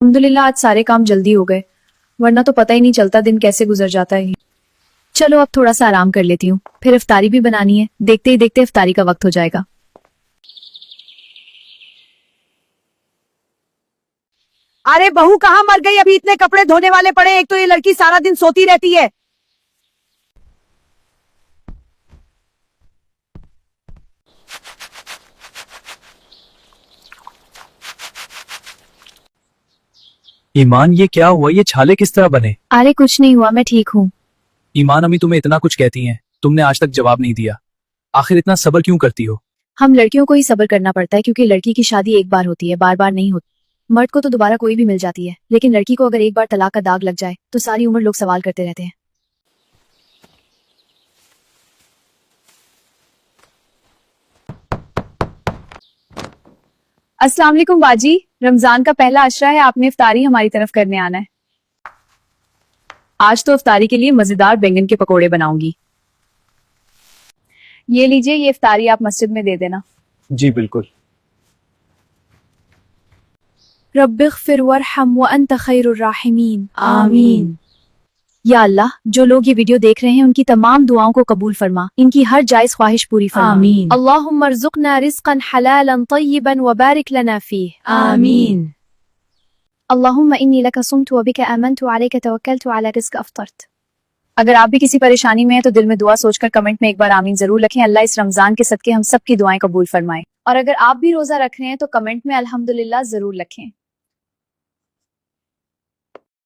अल्हम्दुलिल्लाह आज सारे काम जल्दी हो गए, वरना तो पता ही नहीं चलता दिन कैसे गुजर जाता है। चलो अब थोड़ा सा आराम कर लेती हूँ, फिर इफ्तारी भी बनानी है। देखते ही देखते इफ्तारी का वक्त हो जाएगा। अरे बहू कहाँ मर गई? अभी इतने कपड़े धोने वाले पड़े हैं। एक तो ये लड़की सारा दिन सोती रहती है। ईमान, ये क्या हुआ? ये छाले किस तरह बने? अरे कुछ नहीं हुआ, मैं ठीक हूँ। ईमान, अम्मी तुम्हें इतना कुछ कहती हैं, तुमने आज तक जवाब नहीं दिया। आखिर इतना सब्र क्यों करती हो? हम लड़कियों को ही सब्र करना पड़ता है, क्योंकि लड़की की शादी एक बार होती है, बार बार नहीं होती। मर्द को तो दोबारा कोई भी मिल जाती है, लेकिन लड़की को अगर एक बार तलाक का दाग लग जाए तो सारी उम्र लोग सवाल करते रहते हैं। अस्सलाम वालेकुम बाजी, रमजान का पहला अशरा है, आपने इफ्तारी हमारी तरफ करने आना है। आज तो इफ्तारी के लिए मजेदार बैंगन के पकोड़े बनाऊंगी। ये लीजिए, ये इफ्तारी आप मस्जिद में दे देना। जी बिल्कुल। रब्बिग़फिर वरहम व अंत खैरुर राहिमीन, आमीन। या अल्लाह, जो लोग ये वीडियो देख रहे हैं उनकी तमाम दुआओं को कबूल फरमा, इनकी हर जायज ख्वाहिश पूरी फरमा। आमीन। अल्लाहुम्मा अर्ज़ुक़ना रिज़्क़न हलालन तय्यिबन व बारिक लना फ़ीह, आमीन। अल्लाहुम्मा इन्नी लका सुम्तु व बिका आमनतु व अलैका तवक्कलतु व अला रिज़्क़िका अफ़्तरतु। अगर आप भी किसी परेशानी में हैं तो दिल में दुआ सोचकर कमेंट में एक बार आमीन जरूर लिखें। अल्लाह इस रमजान के सदके हम सब की दुआएं कबूल फरमाए। और अगर आप भी रोजा रख रहे हैं तो कमेंट में अल्हम्दुलिल्लाह जरूर लिखें।